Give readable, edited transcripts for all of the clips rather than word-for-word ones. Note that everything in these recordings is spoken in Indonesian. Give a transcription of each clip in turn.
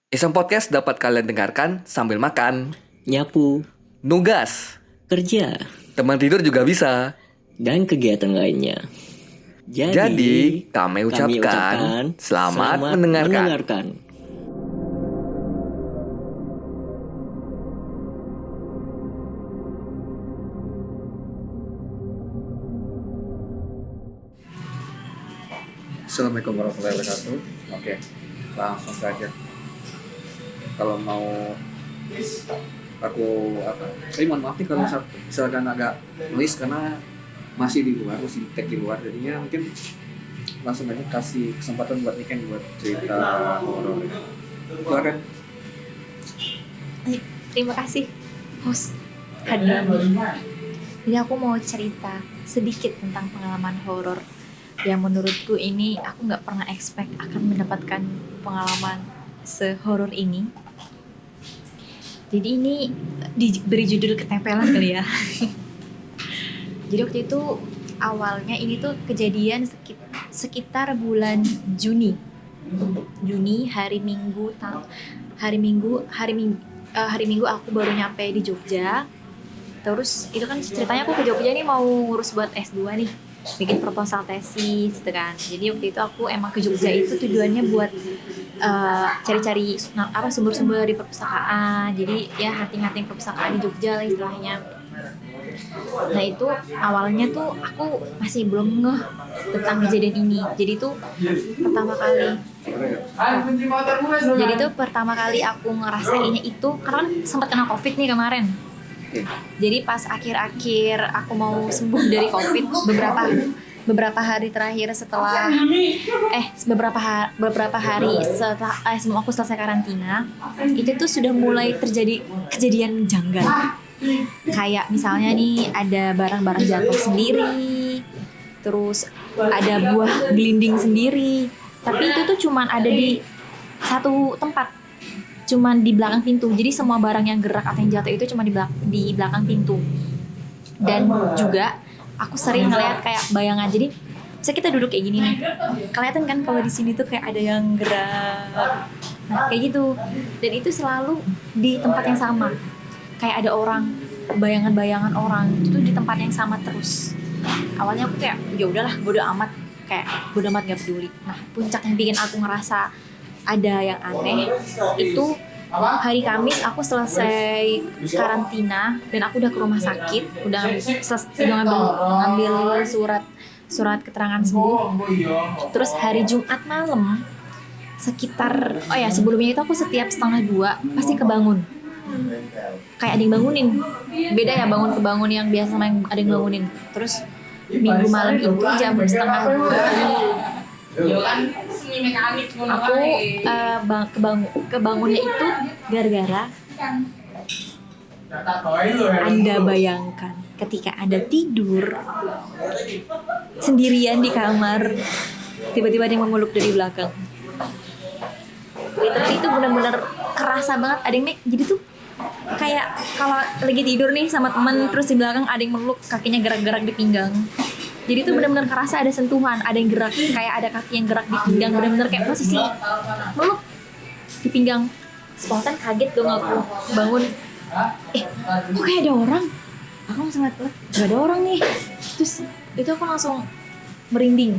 Iseng Podcast dapat kalian dengarkan sambil makan, nyapu, nugas, kerja, teman tidur juga bisa. dan kegiatan lainnya. Jadi, kami ucapkan selamat mendengarkan. Assalamualaikum warahmatullahi wabarakatuh. Oke, langsung saja. Kalau mau aku tapi mohon maaf nih kalau misalkan agak noise karena masih di luar, masih tag di luar, jadinya mungkin langsung aja kasih kesempatan buat Niken buat cerita horor. Silakan. Terima kasih host hadir. Jadi aku mau cerita sedikit tentang pengalaman horor yang menurutku ini aku nggak pernah expect akan mendapatkan pengalaman sehoror ini. Jadi ini diberi judul ketempelan kali ya. Jadi waktu itu awalnya ini tuh kejadian sekitar bulan Juni hari Minggu aku baru nyampe di Jogja. Terus itu kan ceritanya aku ke Jogja nih mau ngurus buat S2 nih, bikin proposal tesis gitu kan. Jadi waktu itu aku emang ke Jogja itu tujuannya buat cari-cari sumber-sumber di perpustakaan. Jadi ya hunting-hunting perpustakaan di Jogja lah istilahnya. Nah itu awalnya tuh aku masih belum ngeh tentang kejadian ini. Jadi tuh pertama kali aku ngerasainnya itu karena kan sempat kena COVID nih kemarin. Jadi pas akhir-akhir aku mau sembuh dari COVID, beberapa hari terakhir setelah beberapa hari setelah sebelum aku selesai karantina, itu tuh sudah mulai terjadi kejadian janggal. Kayak misalnya nih ada barang-barang jatuh sendiri, terus ada buah gelinding sendiri. Tapi itu tuh cuman ada di satu tempat, cuman di belakang pintu. Jadi semua barang yang gerak atau yang jatuh itu cuma di belakang pintu. Dan juga aku sering ngeliat kayak bayangan. Jadi bisa kita duduk kayak gini nih, kelihatan kan kalau di sini tuh kayak ada yang gerak. Nah kayak gitu. Dan itu selalu di tempat yang sama. Kayak ada orang, bayangan-bayangan orang itu tuh di tempat yang sama terus. Awalnya aku kayak ya udahlah, bodo amat gak peduli. Nah puncak yang bikin aku ngerasa ada yang aneh itu hari Kamis aku selesai karantina dan aku udah ke rumah sakit, udah ngambil surat keterangan sembuh. Terus hari Jumat malam sekitar sebelumnya itu aku setiap 1:30 pasti kebangun. Kayak ada yang bangunin. Beda ya bangun yang biasa sama yang ada yang bangunin. Terus Minggu malam itu jam 1:30 aku kebangunnya itu gara-gara Anda bayangkan ketika Anda tidur sendirian di kamar, tiba-tiba ada yang memeluk dari belakang. Itu benar-benar kerasa banget ada yang jadi tuh kayak kalau lagi tidur nih sama teman, terus di belakang ada yang meluk, kakinya gerak-gerak di pinggang. Jadi tuh benar-benar kerasa ada sentuhan, ada yang gerak, kayak ada kaki yang gerak di pinggang, benar-benar kayak posisi meluk di pinggang. Spontan kaget dong aku bangun. Kok kayak ada orang? Aku langsung lihat, gak ada orang nih. Terus itu aku langsung merinding,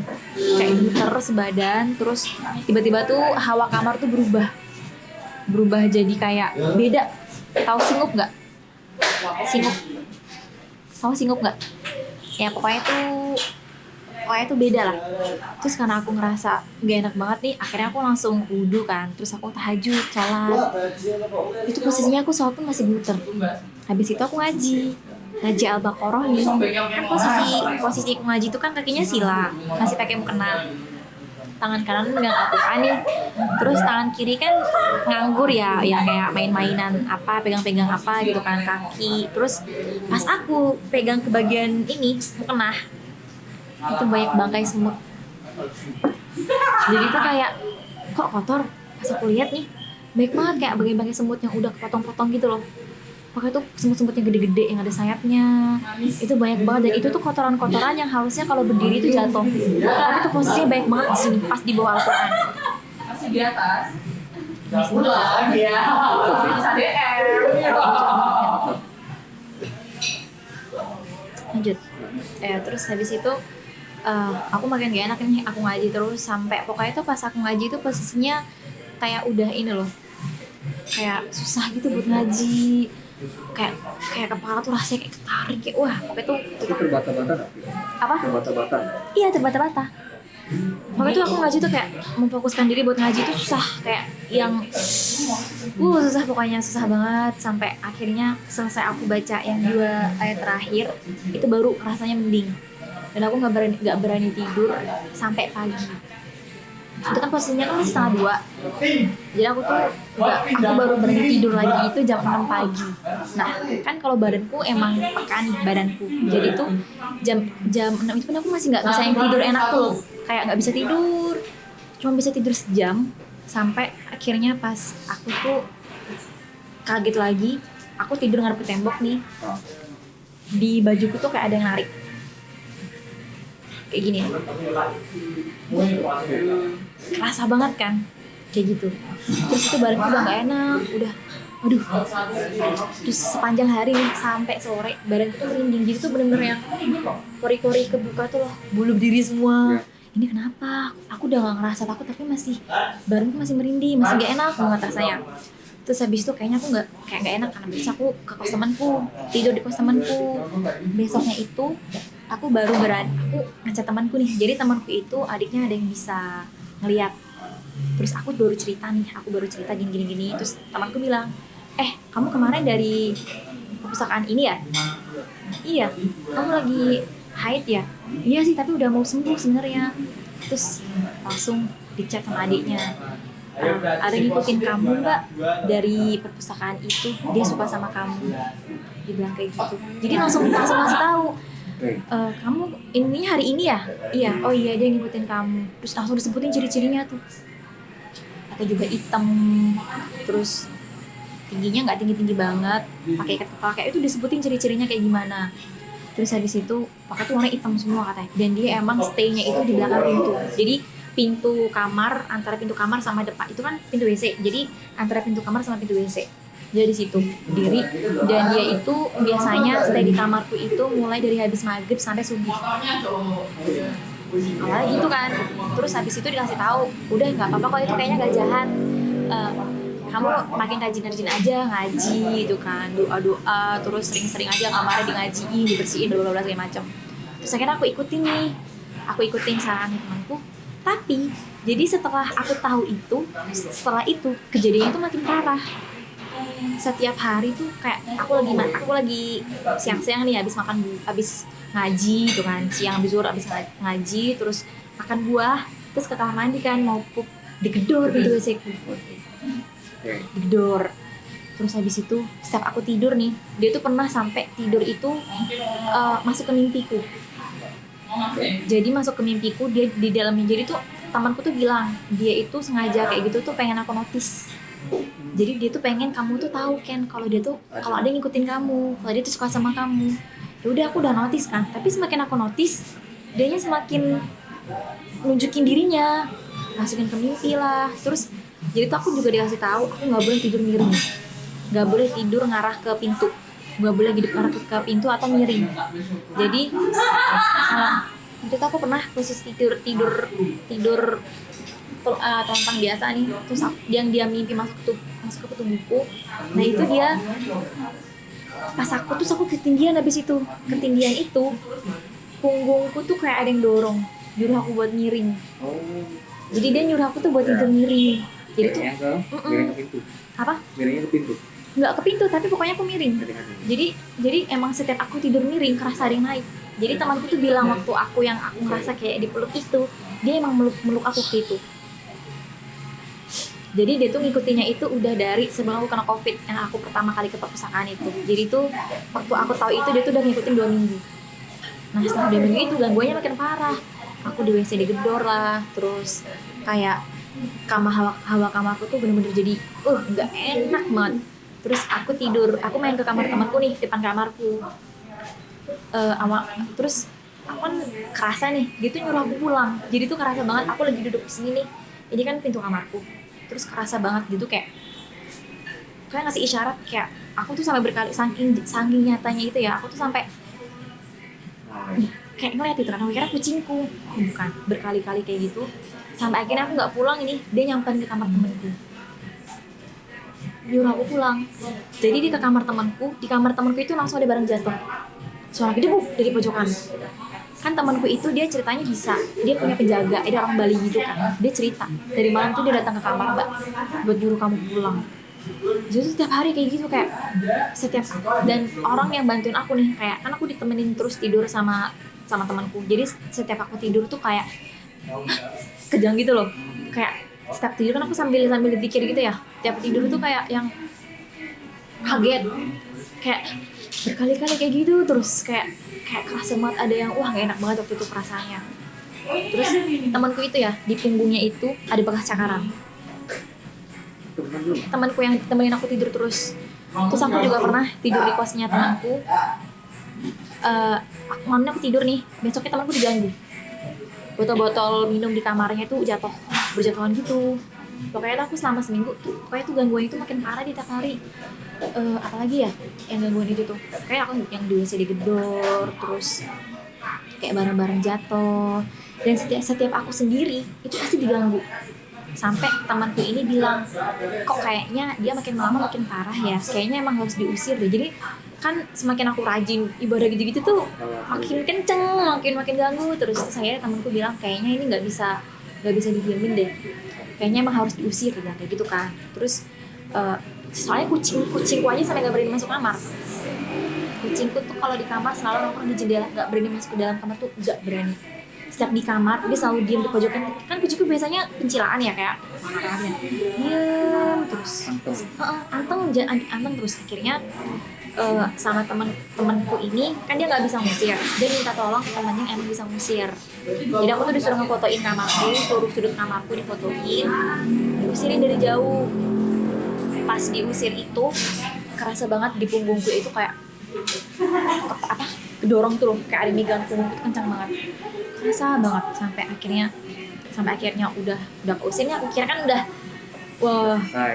kayak gemeter sebadan. Terus tiba-tiba tuh hawa kamar tuh berubah jadi kayak beda. Tahu singup nggak? Tahu singup nggak? Ya pokoknya tuh beda lah. Terus karena aku ngerasa gak enak banget nih, akhirnya aku langsung wudu kan. Terus aku tahajud, sholat. Itu posisinya aku sholat pun masih gemeter. Habis itu aku ngaji Al-Baqarah nih. Kan posisi aku ngaji itu kan kakinya sila, masih pakai mukena. Tangan kanan megang Al-Quran nih, terus tangan kiri kan nganggur ya kayak main-mainan apa, pegang-pegang apa gitu kan kaki. Terus pas aku pegang ke bagian ini mukena, itu banyak bangkai semut. Jadi tuh kayak kok kotor. Pas aku lihat nih banyak banget kayak bangkai-bangkai semut yang udah kepotong-potong gitu loh. Pokoknya tuh semut-semut yang gede-gede yang ada sayapnya itu banyak banget, dan itu tuh kotoran-kotoran yang harusnya kalau berdiri itu jatuh, tapi tuh posisinya banyak banget di sini pas di bawah Al-Quran. Lanjut. Terus habis itu aku makin gak enak nih, aku ngaji terus sampai pokoknya tuh pas aku ngaji itu posisinya kayak udah ini loh, kayak susah gitu buat ngaji, kayak kepala tuh rasanya kayak ketarik, kayak wah pokoknya tuh Itu terbata-bata nggak? apa? Terbata-bata. Iya terbata-bata. Pokoknya tuh aku ngaji tuh kayak memfokuskan diri buat ngaji tuh susah, kayak yang susah, pokoknya susah banget sampai akhirnya selesai aku baca yang 2 ayat terakhir itu baru rasanya mending. Dan aku nggak berani tidur sampai pagi. Itu kan posisinya kan masih 1:30. Jadi aku baru berani tidur lagi itu jam 6 pagi. Nah, kan kalau badanku emang peka nih badanku. Jadi tuh jam 6 itu pun aku masih nggak bisa yang tidur enak tuh. Kayak nggak bisa tidur. Cuma bisa tidur sejam sampai akhirnya pas aku tuh kaget lagi, aku tidur ngadep ke tembok nih. Di bajuku tuh kayak ada yang narik. Kayak gini. Kerasa banget kan kayak gitu. Terus itu badanku udah gak enak, aduh. Terus sepanjang hari nih sampai sore badanku tuh merinding. Jadi tuh bener-bener yang pori-pori kebuka tuh loh, bulu berdiri semua. Ini kenapa? Aku udah gak ngerasa takut tapi badanku masih merinding, masih gak enak banget rasanya. Terus habis itu kayaknya aku gak enak karena besok aku ke kos temanku, tidur di kos temanku. Besoknya itu aku baru aku ngechat temanku nih. Jadi temanku itu adiknya ada yang bisa ngeliat. Terus aku baru cerita gini. Terus temanku bilang, kamu kemarin dari perpustakaan ini ya? Iya, kamu lagi haid ya? Iya sih, tapi udah mau sembuh sebenarnya. Terus langsung dicek sama adiknya, ada ngikutin kamu nggak dari perpustakaan itu, dia suka sama kamu, dibilang kayak gitu. Jadi langsung ngasih tahu, kamu ini hari ini ya? Iya, oh iya dia ngikutin kamu. Terus langsung disebutin ciri-cirinya tuh, pakai juga hitam, terus tingginya nggak tinggi-tinggi banget, pakai ikat kepala, kayak itu disebutin ciri-cirinya kayak gimana. Terus habis itu pakai tuh warna hitam semua katanya, dan dia emang stay-nya itu di belakang pintu. Jadi pintu kamar, antara pintu kamar sama depan itu kan pintu WC, jadi antara pintu kamar sama pintu WC dia di situ diri. Dan dia itu biasanya stay di kamarku itu mulai dari habis maghrib sampai subuh. Awalnya gitu kan. Terus habis itu dikasih tahu, udah nggak apa-apa kok, itu kayaknya gak jahat. Kamu makin rajin-rajin aja ngaji gitu kan, doa-doa, terus sering-sering aja kamarnya di ngajiin, dibersihin, bla bla bla segala macam. Terus akhirnya aku ikutin saran temanku. Tapi jadi setelah aku tahu itu, setelah itu kejadiannya itu makin parah. Setiap hari tuh kayak aku lagi siang-siang nih habis ngaji gitu kan, siang habis zuhur habis ngaji, terus makan buah, terus ke kamar mandi kan, mau pup, digedor gitu WC-ku. Digedor. Terus habis itu setiap aku tidur nih, dia tuh pernah sampai tidur itu masuk ke mimpiku. Jadi masuk ke mimpiku, dia di dalam mimpi. Jadi tuh temanku tuh bilang dia itu sengaja kayak gitu tuh pengen aku notice. Jadi dia tuh pengen kamu tuh tahu kan kalau ada yang ngikutin kamu, kalau dia tuh suka sama kamu. Ya udah, aku udah notice kan, tapi semakin aku notice dianya semakin nunjukin dirinya, masukin ke mimpi lah. Terus jadi tuh aku juga dikasih tahu aku nggak boleh tidur miring, nggak boleh tidur ngarah ke pintu, nggak boleh hidup ngarah ke pintu atau miring. Jadi itu tuh aku pernah posisi tidur telentang biasa nih, terus yang dia mimpi masuk ke tubuhku. Nah itu dia pas aku ketinggian. Habis itu ketinggian itu punggungku tuh kayak ada yang dorong, nyuruh aku buat miring. Jadi dia nyuruh aku tuh buat tidur miring. Jadi tuh miring ke pintu. Apa? Miringnya ke pintu. Nggak ke pintu, tapi pokoknya aku miring. Jadi emang setiap aku tidur miring kerasa ada yang naik. Jadi temanku tuh bilang waktu aku ngerasa kayak dipeluk itu, dia emang meluk aku kayak itu. Jadi dia tuh ngikutinnya itu udah dari sebelum aku kena COVID, yang aku pertama kali ke perpustakaan itu. Jadi tuh waktu aku tahu itu dia tuh udah ngikutin 2 minggu. Nah setelah 2 minggu itu gangguannya makin parah. Aku di WC digedor lah, terus kayak hawa kamarku tuh bener-bener jadi nggak enak banget. Terus aku main ke kamar temanku nih, depan kamarku. Terus aku kan kerasa nih, dia tuh nyuruh aku pulang. Jadi tuh kerasa banget aku lagi duduk di sini nih. Ini kan pintu kamarku. terus kerasa banget gitu, kayak ngasih isyarat. Kayak aku tuh sampai berkali, saking nyatanya itu ya, aku tuh sampai kayak ngeliat itu kan, aku kira kucingku, bukan, berkali-kali kayak gitu. Sampai akhirnya aku nggak pulang, ini dia nyamperin ke kamar temenku, nyuruh aku pulang. Jadi di kamar temanku itu langsung ada barang jatuh, suara gede dari pojokan. Kan temanku itu dia ceritanya dia punya penjaga, ada orang Bali gitu kan. Dia cerita dari malam tuh dia datang ke kamar, Mbak, buat nyuruh kamu pulang. Jadi setiap hari kayak gitu, kayak dan orang yang bantuin aku nih, kayak kan aku ditemenin terus tidur sama temanku. Jadi setiap aku tidur tuh kayak kejang gitu loh, kayak setiap tidur kan aku sambil dipikir gitu ya. Setiap tidur tuh kayak yang kaget, kayak berkali-kali kayak gitu, terus kayak kerasa banget ada yang gak enak banget waktu itu perasaannya. Terus temanku itu ya, di punggungnya itu ada bekas cakaran. Temanku yang temenin aku tidur terus aku juga pernah tidur di kosnya temanku. Malamnya aku tidur nih, besoknya temanku diganggu, botol-botol minum di kamarnya tuh berjatuhan gitu. Pokoknya aku selama seminggu tuh, pokoknya tuh gangguan itu makin parah di tiap hari. Apalagi ya yang gangguan itu tuh, kayak aku yang di WC digedor, terus kayak barang-barang jatuh. Dan setiap aku sendiri itu pasti diganggu. Sampai temanku ini bilang, kok kayaknya dia makin lama makin parah ya, kayaknya emang harus diusir deh. Jadi kan semakin aku rajin ibadah gitu-gitu tuh makin kenceng, makin ganggu. Terus saya temanku bilang, kayaknya ini nggak bisa didiemin deh, kayaknya emang harus diusir ya, kayak gitu kan. Terus soalnya kucingku aja sampai nggak berani masuk kamar. Kucingku tuh kalau di kamar selalu nongkrong di jendela, nggak berani masuk ke dalam kamar tuh, nggak berani. Setiap di kamar dia selalu diem di pojokan. Kan kucingku biasanya pencilaan ya, kayak diem terus, anteng terus. Akhirnya sama temanku ini kan dia nggak bisa ngusir, dia minta tolong ke temannya yang emang bisa ngusir. Jadi aku tuh disuruh ngefotoin kamarku, seluruh sudut kamarku difotoin, diusirin dari jauh. Pas diusir itu kerasa banget di punggungku itu kayak kedorong tuh loh, kayak ada megang punggungku tuh kencang banget, kerasa banget. Sampai akhirnya udah keusirnya, aku kira kan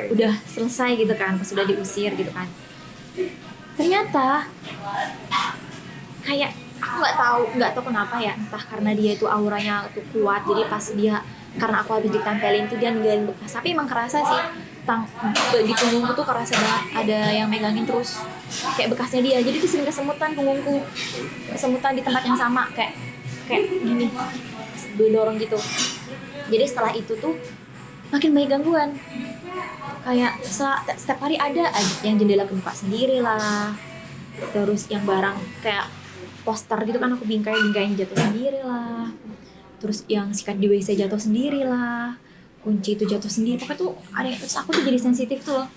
udah selesai gitu kan, pas udah diusir gitu kan. Ternyata kayak aku nggak tahu kenapa ya, entah karena dia itu auranya tuh kuat, jadi pas karena aku habis ditempelin tuh dia ninggalin bekas. Tapi emang kerasa sih, di punggungku tuh kerasa banget ada yang megangin terus, kayak bekasnya dia. Jadi tuh sering kesemutan punggungku, kesemutan di tempat yang sama, kayak gini, dorong gitu. Jadi setelah itu tuh makin banyak gangguan. Kayak setiap hari ada aja yang jendela kebuka sendiri lah, terus yang barang kayak poster gitu kan aku bingkai jatuh sendiri lah, terus yang sikat di WC jatuh sendiri lah, kunci itu jatuh sendiri. Pokoknya tuh ada, terus aku tuh jadi sensitif tuh loh,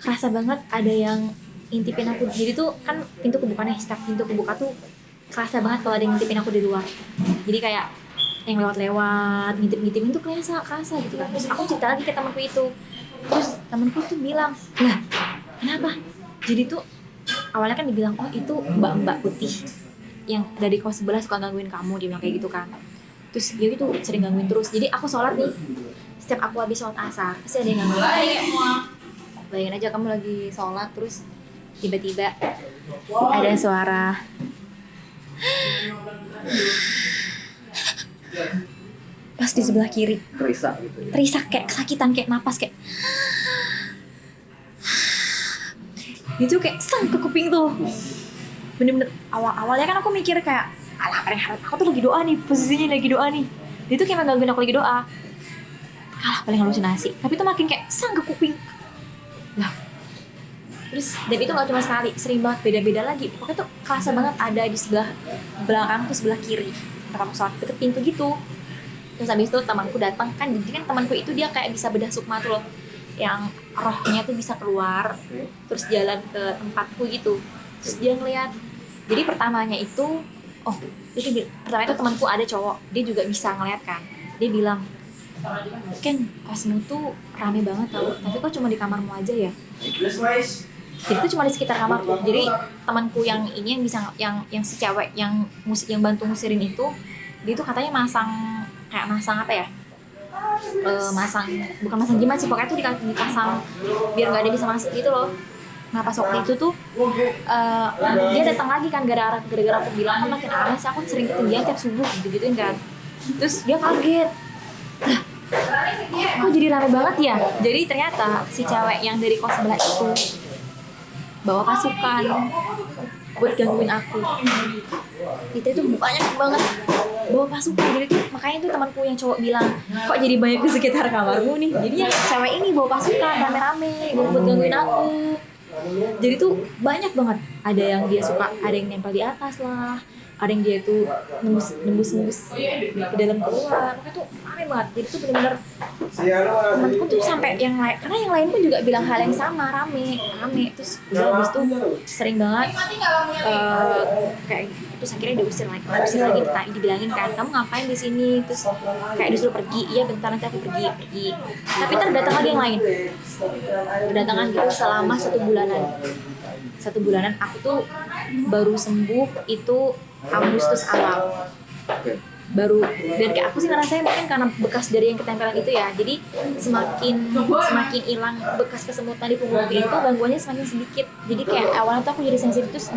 kerasa banget ada yang ngintipin aku. Jadi tuh kan pintu kebuka nih, setiap pintu kebuka tuh kerasa banget kalau ada yang ngintipin aku di luar. Jadi kayak yang lewat-lewat ngintip-ngintipin tuh kerasa gitu kan. Terus aku cerita lagi ke temanku itu, terus temanku tuh bilang, lah kenapa? Jadi tuh awalnya kan dibilang, oh itu mbak putih yang dari kos sebelah suka gangguin kamu, dia bilang kayak gitu kan. Terus dia itu sering gangguin terus. Jadi aku sholat nih, setiap aku habis sholat asar pasti ada yang gangguin. Bayangin aja kamu lagi sholat, terus tiba-tiba ada suara pas di sebelah kiri, terisak kayak kesakitan, kayak napas kayak itu, kayak sang ke kuping tuh. Bener-bener awalnya kan aku mikir kayak, alah paling harap aku tuh lagi doa nih, posisinya lagi doa nih. Dia tuh kayak gangguin aku lagi doa, kalah paling halusinasi. Tapi tuh makin kayak sang ke kuping lah. Terus dan itu gak cuma sekali, sering banget, beda-beda lagi. Pokoknya tuh kerasa banget ada di sebelah belakang tuh, sebelah kiri tempat aku sholat, deket pintu gitu. Terus habis itu temanku datang kan, jadi kan temanku itu dia kayak bisa bedah sukma tuh loh, yang rohnya tuh bisa keluar terus jalan ke tempatku gitu. Terus dia ngeliat, jadi pertamanya itu pertama itu temanku ada cowok, dia juga bisa ngeliat kan. Dia bilang, Ken, kosmu tuh rame banget tau, tapi kok cuma di kamarmu aja ya? Jadi tuh cuma di sekitar kamarku. Jadi temanku yang ini yang bisa, yang si cewek yang bantu ngusirin itu, dia tuh katanya masang apa ya, bukan masang jimat sih, pokoknya tuh dipasang biar nggak ada yang bisa masuk gitu loh. Nah pas waktu itu tuh dia datang lagi kan gara-gara aku bilang kan makin aneh sih, aku sering ketinggian tiap subuh gitu-gituin kan. Terus dia kaget, lah kok jadi rame banget ya. Jadi ternyata si cewek yang dari kos sebelah itu bawa pasukan buat gangguin aku. Itu banyak banget bawa pasukan. Jadi tuh makanya tuh temanku yang cowok bilang, kok jadi banyak di sekitar kamarmu nih. Jadi yang cewek ini bawa pasukan rame-rame buat gangguin aku. Jadi tuh banyak banget. Ada yang dia suka, ada yang nempel di atas lah, ada yang dia tuh nembus ke dalam keluar. Makanya tuh rame banget. Jadi tuh benar-benar temanku tuh sampai yang lain, karena yang lain pun juga bilang hal yang sama, rame. Terus udah habis tuh sering banget kayak terus akhirnya diusir lagi dibilangin kan, kamu ngapain di sini, terus kayak disuruh pergi. Iya bentar nanti aku pergi. Tapi ntar datang lagi yang lain, berdatangan gitu selama 1 bulanan. Aku tuh baru sembuh itu Agustus awal baru. Dan kayak aku sih ngerasain mungkin karena bekas dari yang ketempelan itu ya, jadi semakin hilang bekas kesemutan di punggungku itu, gangguannya semakin sedikit. Jadi kayak awalnya tuh aku jadi sensitif, terus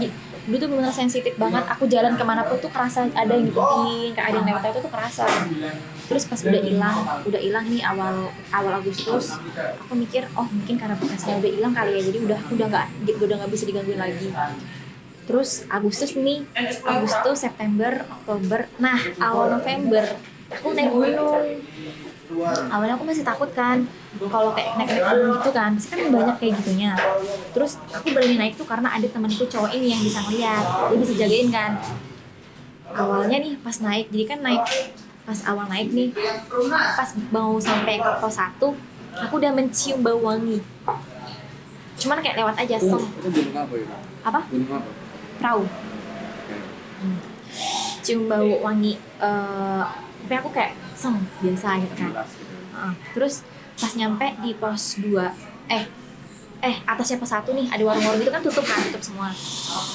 dulu tuh benar sensitif banget. Aku jalan kemanapun tuh kerasa ada yang ngikutin, kayak ada yang lewat tuh kerasa. Terus pas udah hilang nih awal Agustus, aku mikir oh mungkin karena bekasnya udah hilang kali ya, jadi udah nggak bisa digangguin lagi. Terus Agustus, September, Oktober, nah awal November aku naik gunung. Awalnya aku masih takut kan, kalau kayak naik gunung gitu kan, pasti kan banyak kayak gitunya. Terus aku berani naik tuh karena ada temanku cowok ini yang bisa ngeliat, dia bisa jagain kan. Awalnya nih pas naik, jadi kan pas awal naik nih, pas mau sampai ke pos 1, aku udah mencium bau wangi. Cuman kayak lewat aja, Itu gunung apa ya? Apa? Gunung apa? Perahu. Cium bau wangi, tapi aku kayak biasa gitu kan. Terus pas nyampe di pos 2, atasnya pos 1 nih ada warung-warung gitu kan, tutup semua.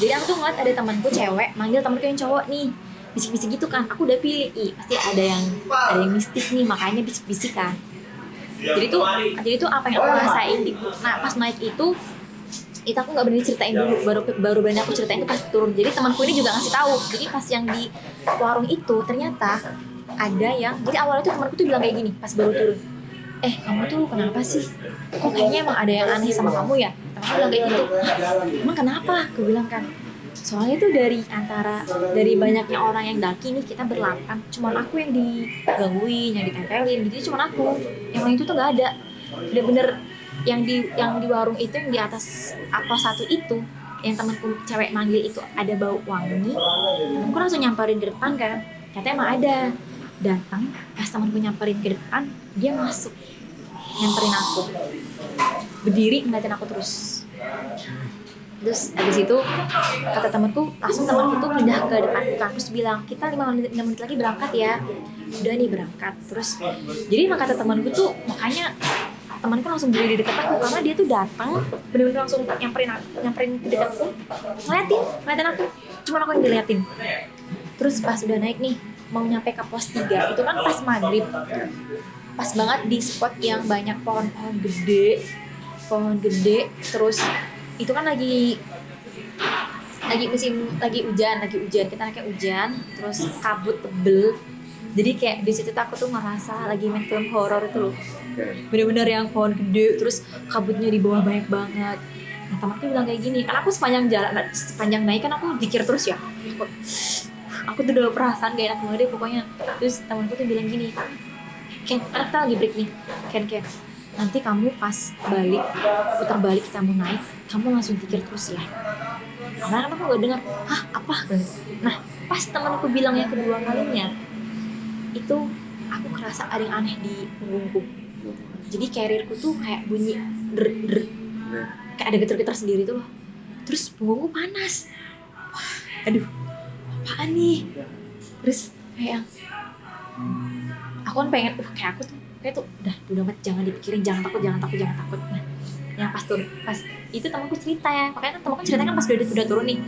Jadi aku tuh ngeliat ada temanku cewek manggil temanku yang cowok nih, bisik-bisik gitu kan. Aku udah pilih, pasti ada yang mistis nih, makanya bisik-bisik kan. Jadi tuh apa yang aku rasain nah pas naik itu aku nggak berani ceritain dulu, baru berani aku ceritain itu pas turun. Jadi temanku ini juga ngasih tahu. Jadi pas yang di warung itu ternyata ada yang, jadi awalnya tuh temanku tuh bilang kayak gini pas baru turun, kamu tuh kenapa sih, kok kayaknya emang ada yang aneh sama kamu ya. Temanku bilang kayak gitu. Emang kenapa? Aku bilang kan, soalnya tuh dari banyaknya orang yang daki nih, kita berlapan, cuman aku yang digangguin, yang ditempelin gitu, cuman aku, yang lain itu tuh nggak ada. Bener-bener yang di warung itu, yang di atas pos 1 itu, yang temanku cewek manggil itu ada bau wangi. Temanku langsung nyamperin ke depan kan, katanya emang ada. Datang pas temanku nyamperin ke depan, dia masuk nyamperin aku, berdiri ngeliatin aku terus. Terus abis itu kata temanku, langsung temanku tuh pindah ke depan kampus, bilang kita 5 menit lagi berangkat ya. Udah nih berangkat. Terus jadi kata temanku tuh, makanya temanku langsung berdiri di dekat aku, karena dia tuh datang bener-bener langsung nyamperin ke dekatku, ngeliatin aku, cuma aku yang diliatin. Terus pas udah naik nih mau nyampe ke pos 3, itu kan pas maghrib, pas banget di spot yang banyak pohon gede. Terus itu kan lagi hujan, kita naiknya hujan, terus kabut tebel. Jadi kayak di situ aku tuh ngerasa lagi main film horor itu loh. Bener-bener yang pohon gede, terus kabutnya di bawah banyak banget. Nah temanku bilang kayak gini, kan aku sepanjang naik kan aku dikir terus ya. Aku tuh udah perasaan gak enak banget deh pokoknya. Terus temanku tuh bilang gini, Ken, kan kita lagi break nih, Ken, nanti kamu pas putar balik kita mau naik, kamu langsung dikir terus ya. Karena kan aku gak dengar, apa? Nah pas temanku bilang yang kedua kalinya, itu aku kerasa ada yang aneh di punggungku. Jadi carrierku tuh kayak bunyi der, kayak ada getar-getar sendiri tuh loh. Terus punggungku panas. Aduh, apaan nih? Terus kayak aku kan pengen, kayak aku tuh udah amat, jangan dipikirin, jangan takut. Nah, yang pas itu temanku cerita ya, makanya kan temanku ceritanya kan pas udah turun nih.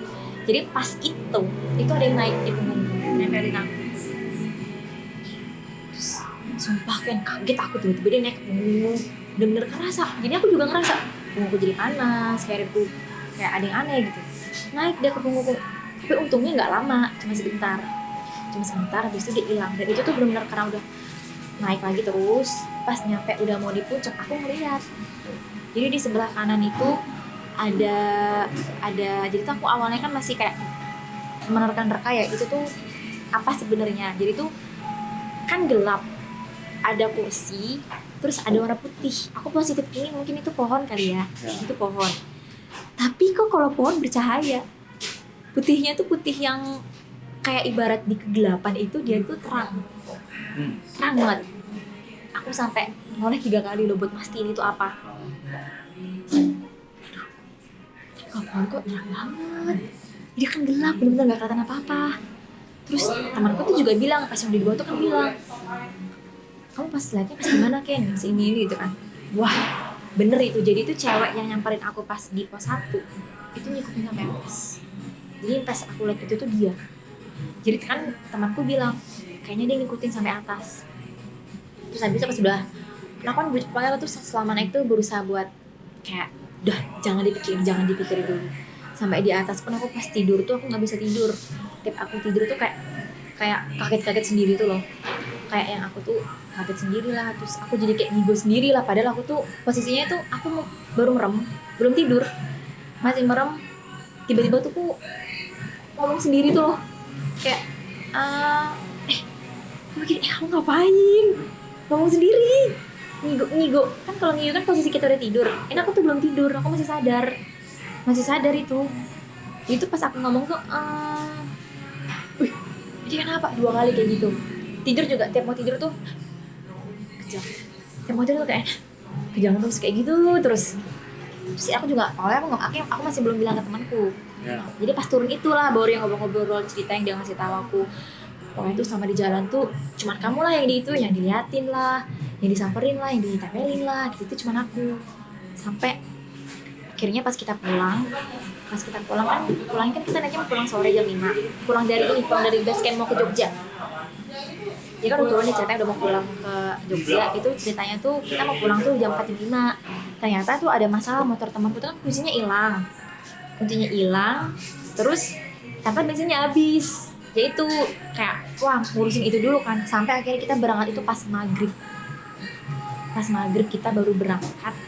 Jadi pas itu ada yang naik di punggungku, nempelin aku. sumpah kan kaget aku tiba-tiba dia naik ke punggung, bener-bener kerasa. Jadi aku juga ngerasa punggungku jadi panas, kayak ada yang aneh gitu. Naik dia ke punggungku, tapi untungnya nggak lama, cuma sebentar. Habis itu dia hilang. Dan itu tuh bener-bener karena udah naik lagi terus. Pas nyampe udah mau di puncak, aku ngeliat. Jadi di sebelah kanan itu ada. Jadi tuh aku awalnya kan masih kayak menerka-nerka ya, itu tuh apa sebenarnya. Jadi tuh kan gelap, ada kursi, terus ada warna putih. Aku positif ini mungkin itu pohon kali ya. Itu pohon. Tapi kok kalau pohon bercahaya, putihnya tuh putih yang kayak ibarat di kegelapan itu dia tuh terang banget. Aku sampai noleh 3 kali loh buat mastiin itu apa. Pohon kok terang banget. Dia kan gelap, bener-bener gak kelihatan apa-apa. Terus temanku tuh juga bilang, pas yang di bawah tuh kan bilang, kamu pas liatnya pas gimana Ken? Ini gitu kan. Wah, bener itu. Jadi itu cewek yang nyamperin aku pas di pos 1 itu ngikutin sampai atas. Jadi pas aku liat itu tuh dia. Jadi kan temanku bilang, kayaknya dia ngikutin sampai atas. Terus habis itu pas udah, nah kan pokoknya tuh selama naik tuh berusaha buat kayak, udah jangan dipikirin dulu. Sampai di atas pun aku pas tidur tuh aku nggak bisa tidur. Tiap aku tidur tuh kayak kaget sendiri tuh loh. Kayak yang aku tuh kaget sendiri lah. Terus aku jadi kayak ngigo sendiri lah. Padahal aku tuh posisinya tuh aku baru merem, belum tidur, masih merem. Tiba-tiba tuh aku ngomong sendiri tuh loh. Kayak aku mikir, kamu ngapain? Ngomong sendiri. Ngigo. Kan kalau ngigo kan posisi kita udah tidur. Ini aku tuh belum tidur, aku masih sadar itu. Itu pas aku ngomong tuh ini kenapa 2 kali kayak gitu. Tidur juga, tiap mau tidur tuh kejang. Tiap mau tidur tuh kayak kejang terus kayak gitu terus aku juga awalnya aku masih belum bilang ke temanku. Jadi pas turun itulah baru yang ngobrol-ngobrol cerita yang dia ngasih tahu aku. Pokoknya tuh sama di jalan tuh cuman kamu lah yang diliatin lah, yang disamperin lah, yang ditempelin lah, gitu cuman aku. Sampai akhirnya pas kita pulang kan pulangnya kan kita naiknya pulang sore jam 5. Pulang dari base camp mau ke Jogja. Jadi kan udah turun nih ceritanya udah mau pulang ke Jogja. Itu ceritanya tuh kita mau pulang tuh jam 4.05. Ternyata tuh ada masalah, motor temanku tuh kan kuncinya hilang. Terus ternyata bensinnya habis. Jadi tuh kayak wah ngurusin itu dulu kan. Sampai akhirnya kita berangkat itu pas maghrib kita baru berangkat.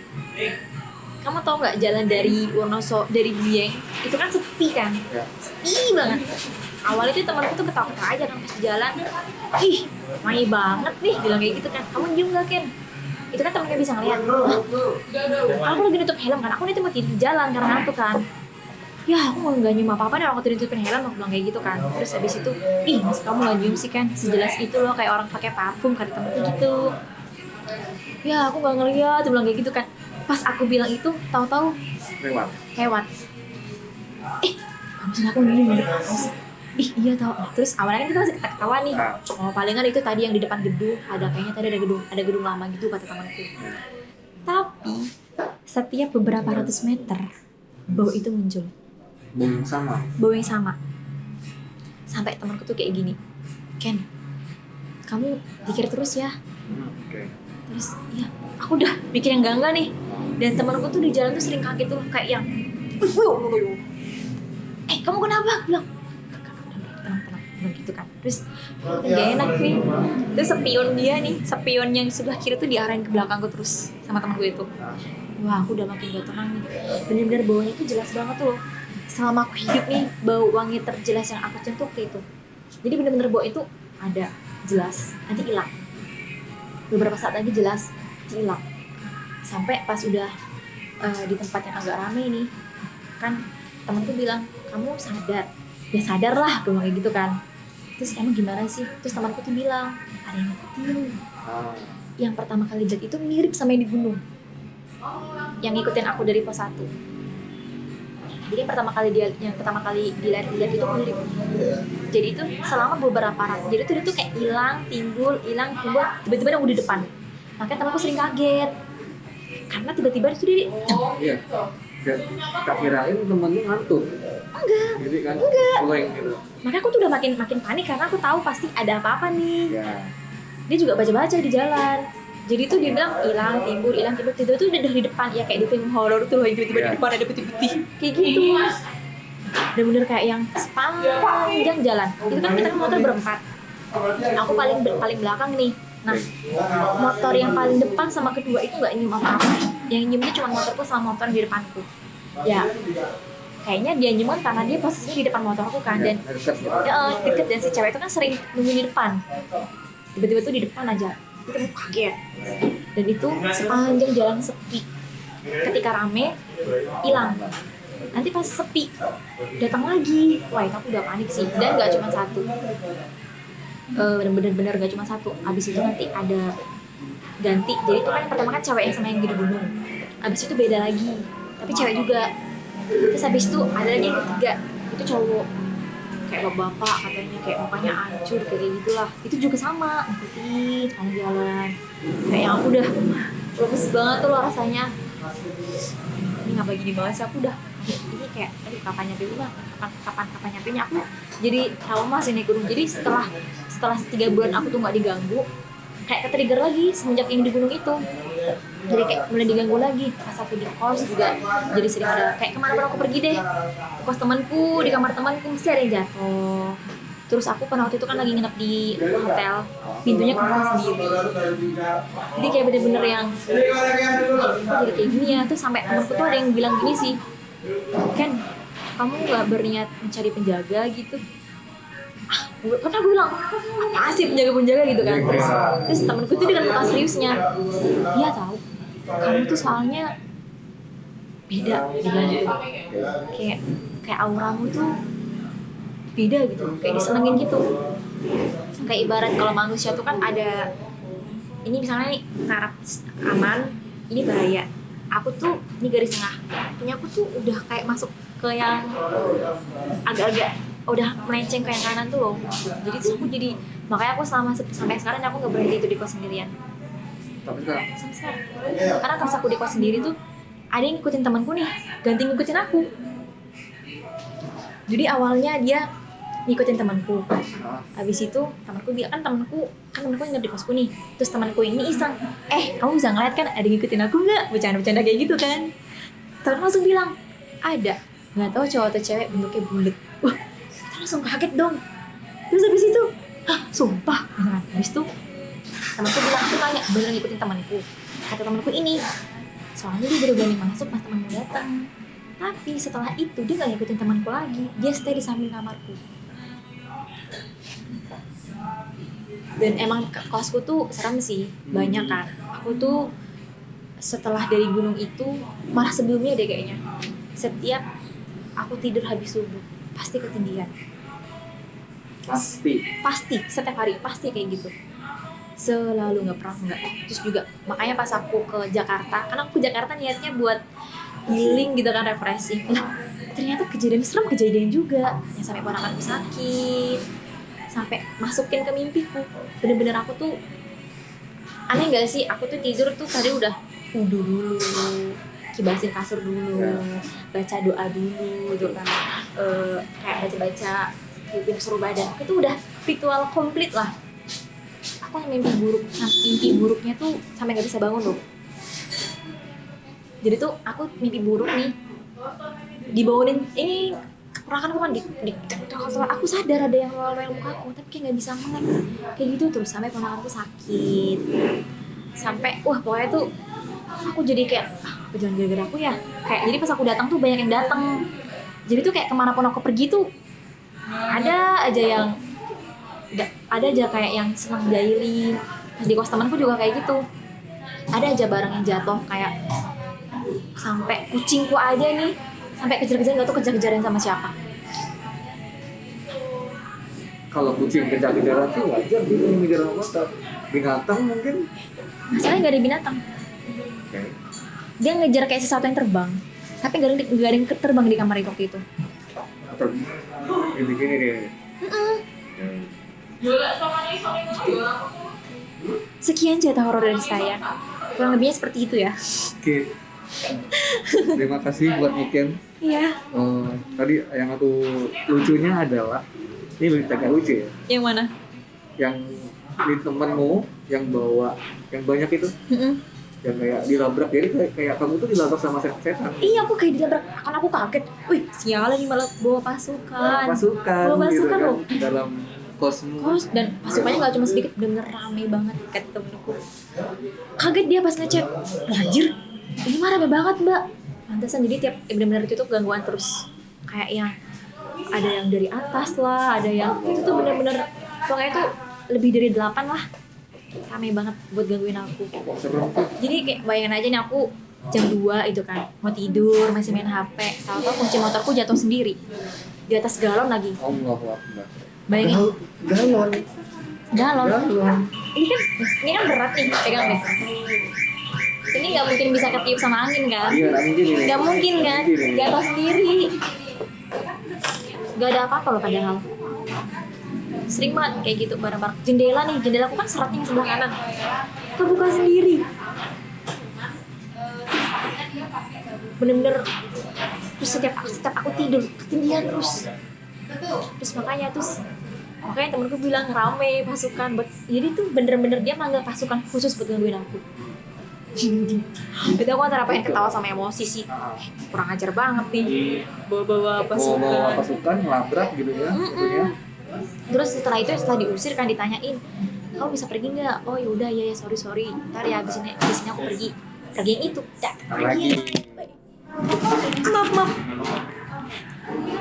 Kamu tau nggak jalan dari Wonoso, dari Dieng itu kan sepi kan, sepi banget. Awalnya tuh temanku tuh ketawa-ketawa aja kan pas jalan, ih wangi banget nih, bilang kayak gitu kan. Kamu nyium nggak Ken? Itu kan temennya bisa ngeliat. Aku lagi nutup helm kan, aku nih tuh mau tidur di jalan karena ngantuk kan. Ya aku nggak nyium apa-apa nih, aku nutupin helm, aku bilang kayak gitu kan. Terus habis itu, ih mas kamu nggak nyium sih kan, sejelas itu loh kayak orang pakai parfum kali temenku gitu. Ya aku nggak ngeliat, bilang kayak gitu kan. Pas aku bilang itu, tahu-tahu lewat. Langsung aku ngeliat. Iya tau. Terus awalnya kan kita masih ketawa nih. Oh palingan itu tadi yang di depan gedung, kayaknya tadi ada gedung lama gitu kata temanku. Tapi setiap beberapa ratus meter bau itu muncul. Bau yang sama. Sampai temanku tuh kayak gini, Ken, kamu pikir terus ya. Terus ya aku udah mikir yang enggak nih. Dan temanku tuh di jalan tuh sering kaget tuh kayak yang kamu kenapa? Aku bilang tenang gitu kan. Terus gak enak nih. Terus spion yang sebelah kiri tuh diarahin ke belakangku terus sama temanku itu. Wah aku udah makin gak tenang nih. Bener-bener baunya tuh jelas banget tuh loh. Selama aku hidup nih bau wangi terjelas yang aku centuk itu. Jadi bener-bener bau itu ada jelas, nanti hilang. Beberapa saat lagi jelas hilang. Sampai pas udah di tempat yang agak ramai nih kan temanku bilang, kamu sadar? Ya sadar lah, gue kayak gitu kan. Terus emang gimana sih? Terus temanku tuh bilang, ada yang ngikutin. Yang pertama kali lihat itu mirip sama yang di gunung, yang ngikutin aku dari pos 1. Jadi yang pertama kali dilihat itu mirip. Jadi itu selama beberapa hari. Jadi itu dia tuh kayak hilang, timbul, tiba-tiba yang udah di depan. Makanya temanku sering kaget. Karena tiba-tiba itu dia Iya. Tak kirain temennya ngantuk. Enggak. Jadi kan Enggak. Gitu. Makanya aku tuh udah makin panik karena aku tahu pasti ada apa-apa nih. Ya. dia juga baca-baca di jalan. Jadi tuh dia bilang hilang timbul tiba tuh udah di depan ya, kayak di film horor tuh yang tiba-tiba di depan ada putih-putih kayak gitu. Bener-bener kayak yang sepanjang jalan. Itu kan kita motor berempat. Aku paling belakang nih. Nah, motor yang paling depan sama kedua itu nggak nyium apa-apa. Yang nyiumnya cuma motorku sama motor di depanku. Ya, kayaknya dia nyium karena dia posisinya di depan motorku kan, dan deket, dan si cewek itu kan sering nunggu di depan. Tiba-tiba tuh di depan aja. Itu kaget. Dan itu sepanjang jalan sepi. Ketika rame, hilang. Nanti pas sepi, datang lagi. Wah, itu aku udah panik sih. Dan nggak cuma satu. Bener-bener gak cuma satu. Abis itu nanti ada ganti. Jadi itu kan yang pertama kan cewek yang sama yang di gunung. Abis itu beda lagi, tapi cewek juga. Terus abis itu ada lagi yang ketiga. Itu cowok, kayak bapak katanya, kayak mukanya hancur kayak gitulah. Itu juga sama, ngikutin kanan jalan. Kayak yang aku udah lemes banget tuh loh rasanya. Ini ngapa gini banget sih, aku udah ini kayak kapan nyampe rumah, kapan nyampe nya. Aku jadi trauma sih naik gunung. Jadi setelah 3 bulan aku tuh nggak diganggu, kayak ke-trigger lagi semenjak yang di gunung itu. Jadi kayak mulai diganggu lagi. Pas aku di kos juga jadi sering ada kayak kemana pun aku pergi deh, ke kos temanku, di kamar temanku mesti ada yang jatuh. Terus aku pada waktu itu kan lagi nginep di hotel, pintunya kebuka sendiri. Jadi kayak bener-bener yang kok jadi kayak gini ya. Terus sampai temanku tuh ada yang bilang gini sih, Ken, kamu nggak berniat mencari penjaga gitu? Karena aku bilang, apa sih penjaga gitu kan. Terus temenku tuh dengan muka seriusnya, iya tahu, kamu tuh soalnya beda, dia bilang gitu. Kayak auramu tuh beda gitu, kayak disenengin gitu. Kayak ibarat kalau manusia tuh kan ada, ini misalnya nih taraf aman, ini bahaya. Aku tuh ini garis tengah, punya aku tuh udah kayak masuk ke yang agak-agak udah melenceng ke yang kanan tuh loh. Jadi terus aku jadi, makanya aku sampai sekarang aku nggak berhenti itu di kos sendirian. Sampai sekarang. Karena pas aku di kos sendiri tuh ada yang ngikutin temanku nih, ganti ngikutin aku. Jadi awalnya dia ngikutin temanku. Habis itu temanku nginep di kosku nih. Terus temanku ini iseng, kamu bisa ngeliat kan ada yang ngikutin aku nggak? Bercanda-bercanda kayak gitu kan. Temanku langsung bilang, ada. Nggak tahu cowok atau cewek, bentuknya bulat. Wah, kita langsung kaget dong. Terus habis itu, sumpah. Habis itu temanku bilang, aku tanya, bener ngikutin temanku. Kata temanku ini, soalnya dia baru berani masuk pas temanku datang. Tapi setelah itu dia nggak ngikutin temanku lagi, dia stay di samping kamarku. Dan emang kosku tuh serem sih, banyak kan. Aku tuh setelah dari gunung itu, malah sebelumnya deh kayaknya, setiap aku tidur habis subuh pasti ketindihan. Pasti setiap hari pasti kayak gitu, selalu, nggak pernah enggak. Terus juga makanya pas aku ke Jakarta, karena aku ke Jakarta niatnya buat healing gitu kan, refreshing. Nah, ternyata kejadian juga yang sampai ponakanku sakit, sampai masukin ke mimpiku. Bener-bener aku tuh aneh nggak sih, aku tuh tidur tuh tadi udah wudu dulu, kibasin kasur dulu, baca doa dulu gitu kan, kayak baca-baca tiupin seluruh badan. Itu udah ritual komplit lah. Aku mimpi buruknya tuh sampai nggak bisa bangun loh. Jadi tuh aku mimpi buruk nih, dibangunin, ini keponakanku kan aku sadar ada yang nolel mukaku, tapi kayak nggak bisa melek kayak gitu terus sampai ponakanku sakit. Sampai pokoknya tuh aku jadi kayak jangan gara-gara aku ya. Kayak jadi pas aku datang tuh banyak yang datang. Jadi tuh kayak kemanapun aku pergi tuh ada aja kayak yang senang jahilin. Di kos temanku juga kayak gitu. Ada aja barang yang jatuh, kayak sampai kucingku aja nih sampai kejar-kejaran, nggak tahu kejar-kejaran sama siapa. Kalau kucing kejar-kejaran tuh wajar, dia ngejar sama binatang mungkin. Masalahnya nggak ada binatang. Dia ngejar kayak sesuatu yang terbang, tapi nggak ada yang terbang di kamar waktu itu. Atau gini deh. Sekian cerita horor dari saya, kurang lebihnya seperti itu ya. Oke. Terima kasih buat Niken. Iya. Tadi yang lucunya adalah ini berita gak lucu ya. Yang mana? Yang di temenmu yang bawa yang banyak itu Mm-mm. yang kayak dilabrak, jadi kayak kamu tuh dilabrak sama setan. Iya, aku kayak dilabrak, kan aku kaget. Wih, sialan nih malah bawa pasukan. Pasukan, Bawa gitu pasukan kan loh. dalam kosmu. Kos, dan pasukannya gak cuma sedikit, bener rame banget kata temenku. Kaget dia pas ngecek, anjir, ini mah rame banget mbak. Pantesan, jadi tiap bener-bener itu tuh gangguan terus. Kayak yang ada yang dari atas lah, ada yang itu tuh bener-bener pokoknya tuh lebih dari 8 lah. Rame banget buat gangguin aku. Serem tuh. Jadi kayak bayangin aja nih aku jam 2 itu kan, mau tidur, masih main HP, tahu-tahu kunci motorku jatuh sendiri di atas galon lagi. Allahu Akbar. Bayangin, Galon. galon. Ini kan berat nih, pegang deh. Ini nggak mungkin bisa ketiup sama angin kan? Iya, nggak mungkin ini. Nggak mungkin kan? Nggak mungkin ini. Jatuh sendiri. Gak ada apa-apa loh padahal. Sering banget kayak gitu bareng-bareng. Jendela aku kan seratnya yang sebelah kanan. Kebuka sendiri. Bener-bener. Terus setiap aku tidur, ketindihan terus. Makanya temenku bilang rame pasukan. Jadi tuh bener-bener dia manggil pasukan khusus buat gangguin aku. Itu aku antara pengen ketawa sama emosi sih. Kurang ajar banget nih. Bawa-bawa Bawa pasukan. pasukan ngelabrak gitu ya. Tentunya. Terus setelah diusir kan ditanyain, kamu bisa pergi nggak? Oh yaudah ya sorry. Ntar ya abis ini aku pergi yang itu. Lagi. Maaf.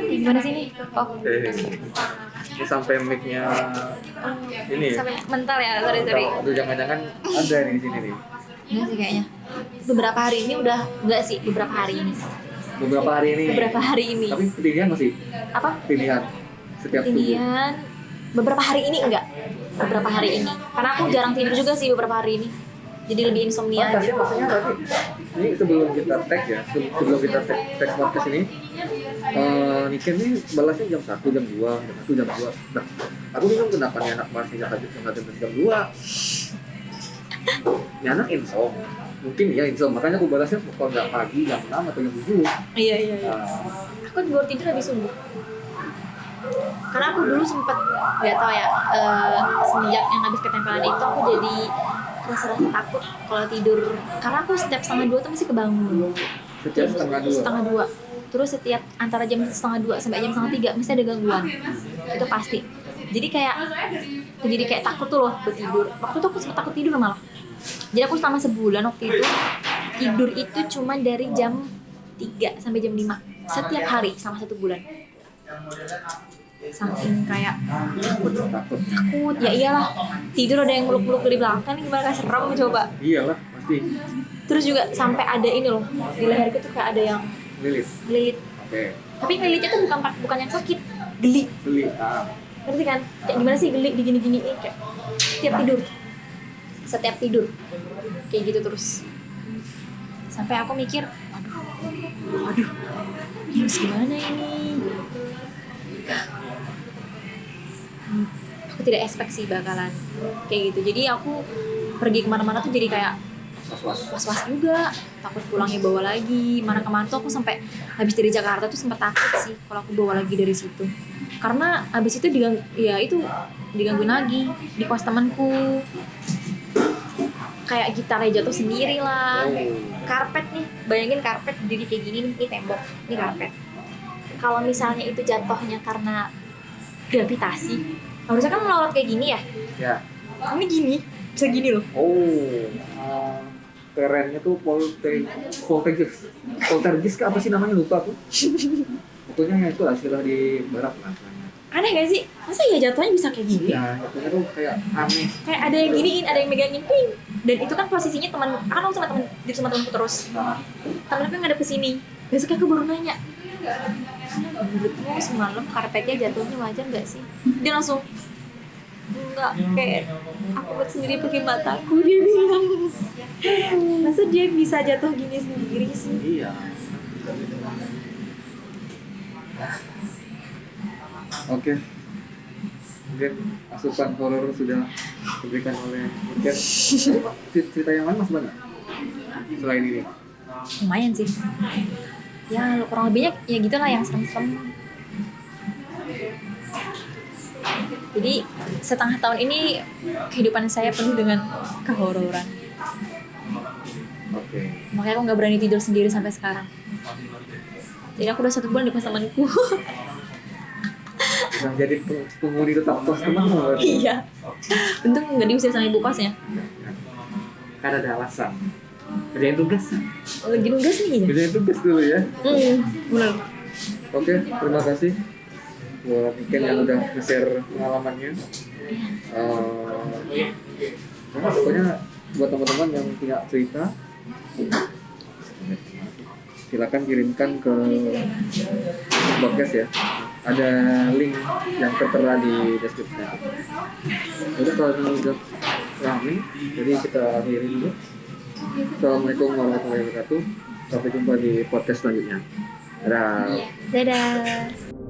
Gimana sih nih? Oh, Ini sampai mic-nya ini ya. sampai mental ya, sorry. Aduh, jangan-jangan ada nih di sini nih. Enggak sih kayaknya. Beberapa hari ini udah enggak sih, beberapa hari ini. Beberapa hari ini. Tapi ketinggian masih Apa? ketinggian setiap subuh. Ketinggian beberapa hari ini enggak. Beberapa hari ini. Karena aku jarang tidur juga sih beberapa hari ini. Jadi lebih insomnia. Pantas ya, maksudnya berarti ini sebelum kita tag ya, sebelum kita tag podcast ini, Niken ini balasnya jam 1, jam 2, jam 1, jam 2. Nah, aku bingung kenapa nih anak masih nggak jam 2. Ini anak insom, mungkin ya insom, makanya aku balasnya kalau nggak pagi jam 6 atau jam 7. Iya. Nah, Aku baru tidur habis subuh. Karena aku dulu sempet nggak tahu ya, semenjak yang habis ketempelan itu aku jadi rasa takut kalau tidur. Karena aku setiap 1:30 tuh masih kebangun. setiap setengah 2. Terus setiap antara jam 2:30 sampai jam 2:30 mesti ada gangguan. Itu pasti. Jadi kayak takut tuh loh buat tidur. Waktu itu aku sempet takut tidur malah. Jadi aku selama sebulan waktu itu tidur itu cuma dari jam 3 sampai jam 5 setiap hari selama 1 bulan. Saking kayak takut ya iyalah, tidur ada yang meluk-meluk dari belakang nih, gimana, kayak serem coba. Iyalah pasti. Terus juga sampai ada ini loh di leherku tuh kayak ada yang Lilit. ngelilit. Oke. Tapi ngelilitnya tuh bukan yang sakit, geli. Beli. Ngerti kan? Kayak gimana sih geli digini-giniin kayak setiap tidur kayak gitu terus. Sampai aku mikir, waduh, ini harus gimana ini? Aku tidak expect sih bakalan kayak gitu. Jadi aku pergi kemana-mana tuh jadi kayak was-was juga, takut pulangnya bawa lagi. Mana kemana tuh aku sampai habis dari Jakarta tuh sempat takut sih kalau aku bawa lagi dari situ. Karena habis itu digangguin lagi di kos temanku. Kayak gitarnya jatuh sendiri lah. Karpet nih, bayangin karpet berdiri kayak gini nih, ini tembok, ini karpet. Kalau misalnya itu jatuhnya karena gravitasi, harusnya kan melorot kayak gini ya. Ya. Ini gini, bisa gini loh. Kerennya tuh poltergeist kah apa sih namanya, lupa aku. Pokoknya itu lah istilah di barat lah. Aneh gak sih? Masa ya jatuhnya bisa kayak gini? Ya, jatuhnya tuh kayak aneh. Kayak ada yang giniin, ada yang megangin, ping. Dan itu kan posisinya aku sama temanku terus. Temenku ngadep ke sini. Besoknya aku baru nanya, menurutmu semalam karpetnya jatuhnya wajar nggak sih? Dia langsung enggak, kayak aku buat sendiri pakai mataku, dia bilang. Masa dia bisa jatuh gini sendiri sih? Iya. Oke. Mungkin asupan horor sudah diberikan oleh Niken. Cerita yang lain masih banyak selain ini. Lumayan sih. Ya kurang lebihnya ya gitulah yang serem-serem. Jadi setengah tahun ini kehidupan saya penuh dengan kehororan. Oke. Makanya aku nggak berani tidur sendiri sampai sekarang. Jadi aku udah 1 bulan di kos temanku. Yang jadi penghuni tetap kos temanmu berarti. Iya. Untung nggak diusir sama ibu kosnya. Kan ada alasan. Kerjain tugas. Lagi nugas nih ya. Kerjain tugas dulu ya. Bener. Oke, terima kasih buat Iken yang udah nge-share pengalamannya. Pokoknya buat teman-teman yang punya cerita, silakan kirimkan ke podcast ya. Ada link yang tertera di deskripsi. Udah kalau ini udah rame, jadi kita akhiri dulu. Assalamualaikum warahmatullahi wabarakatuh. Sampai jumpa di podcast selanjutnya. Dadah. Dadah.